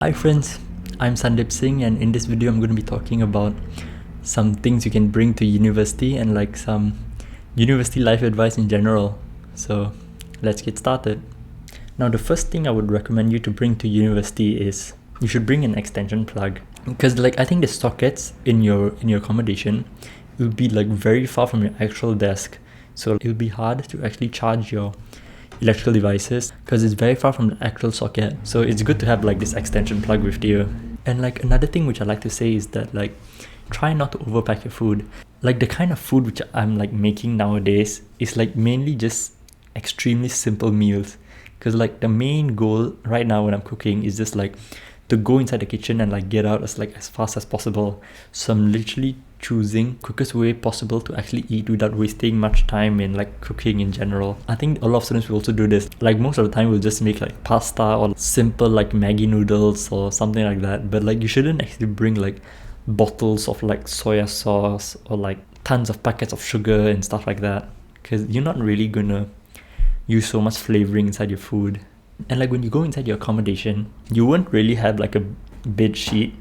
Hi friends, I'm Sandip Singh, and in this video I'm going to be talking about some things you can bring to university and like some university life advice in general. So let's get started. Now the first thing I would recommend you to bring to university is you should bring an extension plug, because like I think the sockets in your accommodation will be like very far from your actual desk, so it will be hard to actually charge your electrical devices because it's very far from the actual socket. So it's good to have like this extension plug with you. And like another thing which I like to say is that like try not to overpack your food. Like the kind of food which I'm like making nowadays is like mainly just extremely simple meals, because like the main goal right now when I'm cooking is just like to go inside the kitchen and like get out as fast as possible. So I'm literally choosing quickest way possible to actually eat without wasting much time in like cooking in general. I think a lot of students will also do this. Like most of the time we'll just make like pasta or simple like Maggi noodles or something like that. But like you shouldn't actually bring like bottles of like soya sauce or like tons of packets of sugar and stuff like that, because you're not really gonna use so much flavoring inside your food. And like when you go inside your accommodation, you won't really have like a bed sheet.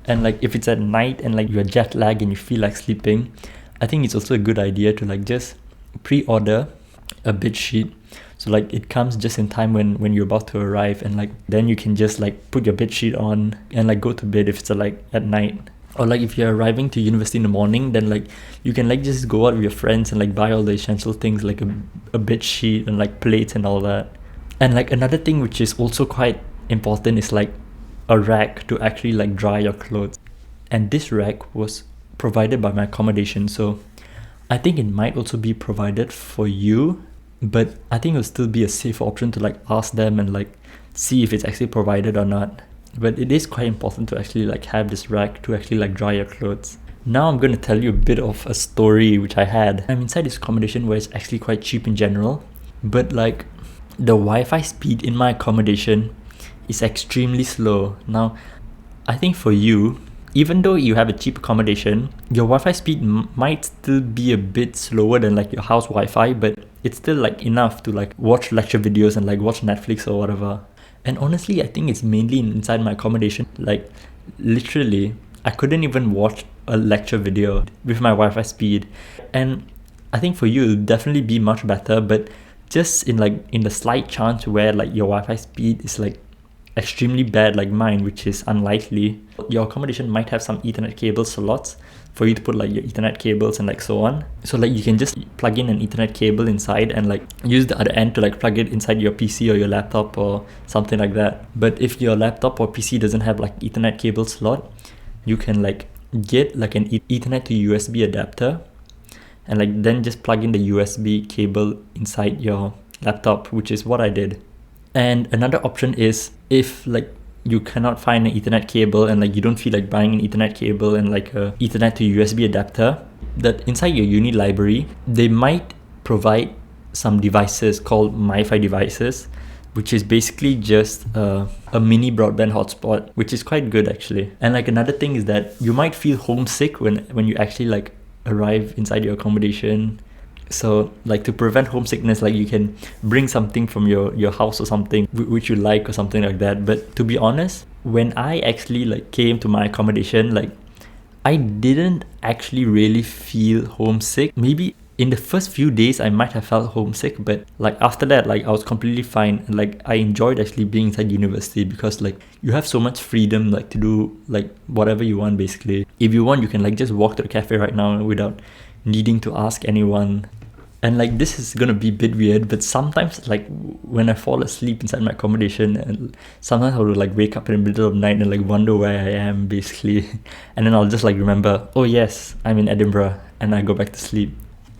And like if it's at night and like you're jet lagged and you feel like sleeping, I think it's also a good idea to like just pre-order a bed sheet, so like it comes just in time when you're about to arrive, and like then you can just like put your bed sheet on and like go to bed if it's like at night. Or like if you're arriving to university in the morning, then like you can like just go out with your friends and like buy all the essential things like a bed sheet and like plates and all that. And like another thing which is also quite important is like a rack to actually like dry your clothes. And this rack was provided by my accommodation, so I think it might also be provided for you, but I think it'll still be a safe option to like ask them and like see if it's actually provided or not. But it is quite important to actually like have this rack to actually like dry your clothes. Now I'm going to tell you a bit of a story which I had. I'm inside this accommodation where it's actually quite cheap in general, but like the Wi-Fi speed in my accommodation is extremely slow. Now, I think for you, even though you have a cheap accommodation, your Wi-Fi speed might still be a bit slower than like your house Wi-Fi, but it's still like enough to like watch lecture videos and like watch Netflix or whatever. And honestly, I think it's mainly inside my accommodation. Like literally, I couldn't even watch a lecture video with my Wi-Fi speed. And I think for you, it'll definitely be much better, but just in the slight chance where like your Wi-Fi speed is like extremely bad like mine, which is unlikely, your accommodation might have some Ethernet cable slots for you to put like your Ethernet cables and like so on. So like you can just plug in an Ethernet cable inside and like use the other end to like plug it inside your PC or your laptop or something like that. But if your laptop or PC doesn't have like Ethernet cable slot, you can like get like an Ethernet to USB adapter and like then just plug in the USB cable inside your laptop, which is what I did. And another option is if like you cannot find an Ethernet cable and like you don't feel like buying an Ethernet cable and like a Ethernet to USB adapter, that inside your uni library they might provide some devices called MiFi devices, which is basically just a mini broadband hotspot, which is quite good actually. And like another thing is that you might feel homesick when you actually like arrive inside your accommodation. So like to prevent homesickness, like you can bring something from your house or something which you like or something like that. But to be honest, when I actually like came to my accommodation, like I didn't actually really feel homesick. Maybe in the first few days I might have felt homesick, but like after that, like I was completely fine. And like I enjoyed actually being inside university because like you have so much freedom like to do like whatever you want basically. If you want, you can like just walk to the cafe right now without needing to ask anyone. And like this is gonna be a bit weird, but sometimes like when I fall asleep inside my accommodation, and sometimes I will like wake up in the middle of the night and like wonder where I am basically, and then I'll just like remember, oh yes, I'm in Edinburgh, and I go back to sleep.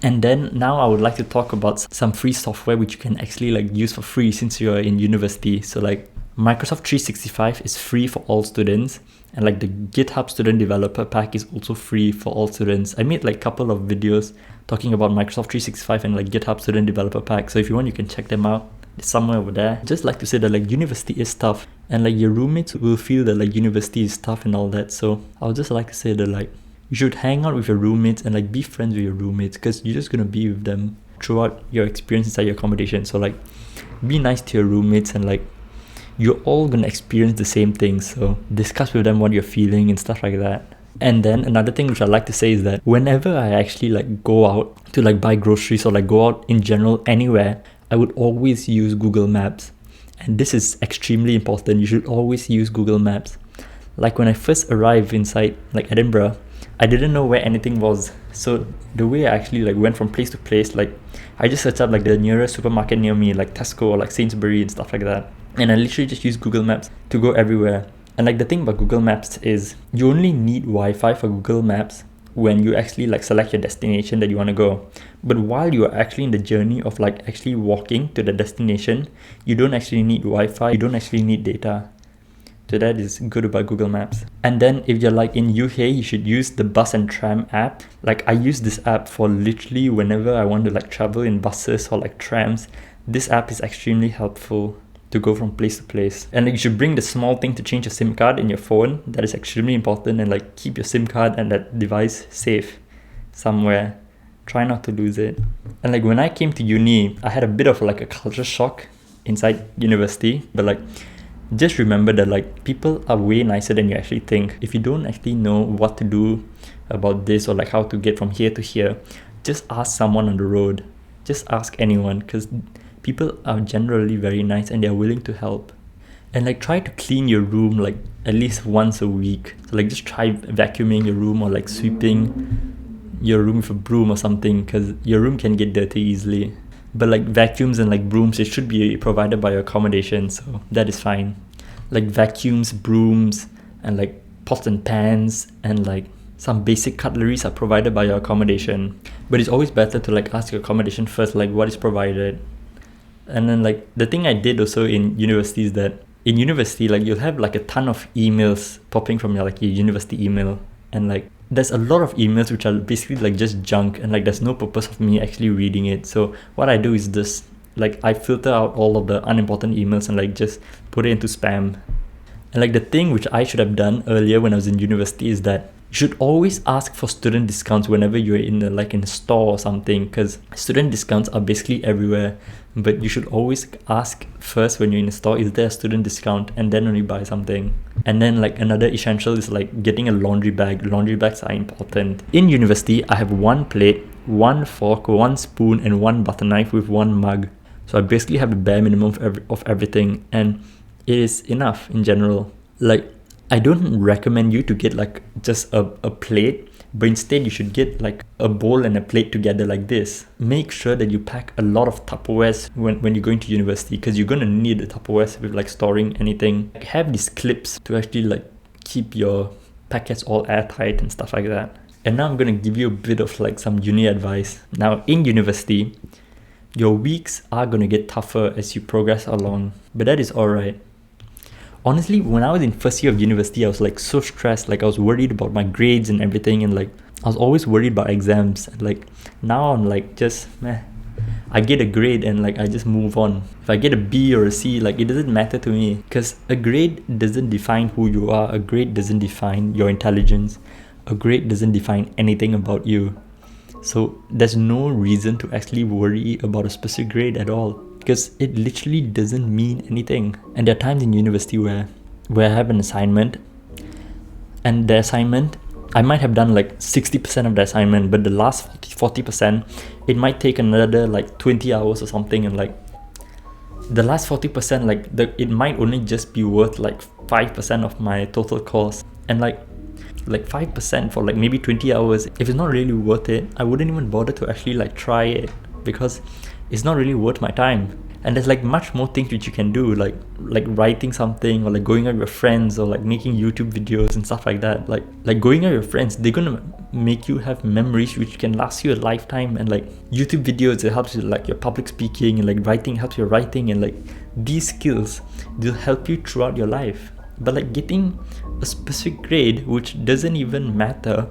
And then now I would like to talk about some free software which you can actually like use for free since you're in university. So like Microsoft 365 is free for all students, and like the GitHub Student Developer Pack is also free for all students. I made like a couple of videos talking about Microsoft 365 and like GitHub Student Developer Pack, so if you want you can check them out. It's somewhere over there. Just like to say that like university is tough, and like your roommates will feel that like university is tough and all that. So I would just like to say that like you should hang out with your roommates and like be friends with your roommates, because you're just gonna be with them throughout your experience inside your accommodation. So like be nice to your roommates and like you're all gonna experience the same things. So discuss with them what you're feeling and stuff like that. And then another thing which I like to say is that whenever I actually like go out to like buy groceries or like go out in general anywhere, I would always use Google Maps. And this is extremely important. You should always use Google Maps. Like when I first arrived inside like Edinburgh, I didn't know where anything was. So the way I actually like went from place to place, like I just searched up like the nearest supermarket near me, like Tesco or like Sainsbury and stuff like that. And I literally just used Google Maps to go everywhere. And like the thing about Google Maps is you only need Wi-Fi for Google Maps when you actually like select your destination that you want to go. But while you are actually in the journey of like actually walking to the destination, you don't actually need Wi-Fi, you don't actually need data. So that is good about Google Maps. And then if you're like in UK, you should use the bus and tram app. Like I use this app for literally whenever I want to like travel in buses or like trams. This app is extremely helpful to go from place to place. And like you should bring the small thing to change your SIM card in your phone. That is extremely important. And like keep your SIM card and that device safe somewhere. Try not to lose it. And like when I came to uni, I had a bit of like a culture shock inside university. But like just remember that like people are way nicer than you actually think. If you don't actually know what to do about this or like how to get from here to here, just ask someone on the road. Just ask anyone, because people are generally very nice and they're willing to help. And like try to clean your room like at least once a week. So like just try vacuuming your room or like sweeping your room with a broom or something, because your room can get dirty easily. But like vacuums and like brooms, it should be provided by your accommodation, so that is fine. Like vacuums, brooms, and like pots and pans and like some basic cutleries are provided by your accommodation. But it's always better to like ask your accommodation first, like what is provided. And then like the thing I did also in university is that in university, like you'll have like a ton of emails popping from your like your university email, and like there's a lot of emails which are basically like just junk, and like there's no purpose of me actually reading it. So what I do is just like I filter out all of the unimportant emails and like just put it into spam. And like the thing which I should have done earlier when I was in university is that you should always ask for student discounts whenever you're in a store or something, because student discounts are basically everywhere. But you should always ask first when you're in a store, is there a student discount, and then only buy something. And then like another essential is like getting a laundry bag. Laundry bags are important. In university, I have one plate, one fork, one spoon, and one butter knife with one mug. So I basically have the bare minimum of everything, and it is enough in general. Like I don't recommend you to get like just a plate, but instead you should get like a bowl and a plate together like this. Make sure that you pack a lot of Tupperwares when you're going to university, because you're going to need the Tupperwares with like storing anything. Like, have these clips to actually like keep your packets all airtight and stuff like that. And now I'm going to give you a bit of like some uni advice. Now in university, your weeks are going to get tougher as you progress along, but that is alright. Honestly, when I was in first year of university, I was like so stressed. Like I was worried about my grades and everything, and like I was always worried about exams. And like now I'm like just I get a grade and like I just move on. If I get a B or a C, like it doesn't matter to me, because a grade doesn't define who you are. A grade doesn't define your intelligence. A grade doesn't define anything about you. So there's no reason to actually worry about a specific grade at all, because it literally doesn't mean anything. And there are times in university where I have an assignment, and the assignment, I might have done like 60% of the assignment, but the last 40%, it might take another like 20 hours or something, and like the last 40%, like it might only just be worth like 5% of my total course. And like 5% for like maybe 20 hours, if it's not really worth it, I wouldn't even bother to actually like try it, because it's not really worth my time. And there's like much more things which you can do, like writing something, or like going out with your friends, or like making YouTube videos and stuff like that. Like going out with your friends, they're gonna make you have memories which can last you a lifetime. And like YouTube videos, it helps you like your public speaking, and like writing helps your writing, and like these skills, they'll help you throughout your life. But like getting a specific grade which doesn't even matter,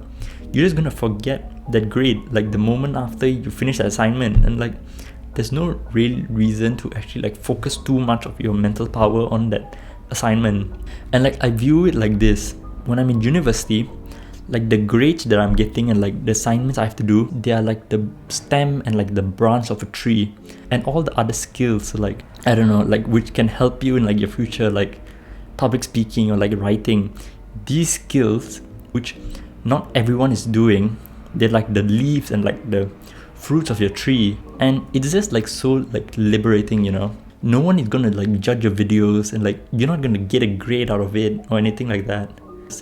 you're just gonna forget that grade like the moment after you finish the assignment. And like there's no real reason to actually like focus too much of your mental power on that assignment. And like I view it like this: when I'm in university, Like the grades that I'm getting and like the assignments I have to do, they are like the stem and like the branch of a tree, and all the other skills, like I don't know, like which can help you in like your future, like public speaking or like writing. These skills which not everyone is doing, they're like the leaves and like the fruits of your tree, and it's just like so like liberating, you know. No one is gonna like judge your videos, and like you're not gonna get a grade out of it or anything like that.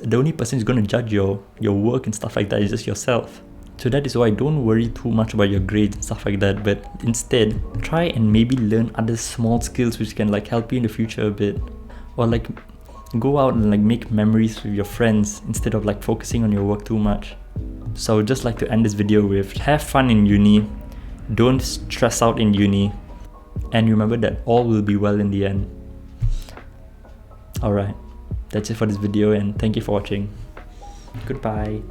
The only person who's gonna judge your work and stuff like that is just yourself. So that is why don't worry too much about your grades and stuff like that, but instead try and maybe learn other small skills which can like help you in the future a bit, or like go out and like make memories with your friends instead of like focusing on your work too much. So I would just like to end this video with, have fun in uni, don't stress out in uni, and remember that all will be well in the end. Alright, that's it for this video, and thank you for watching. Goodbye.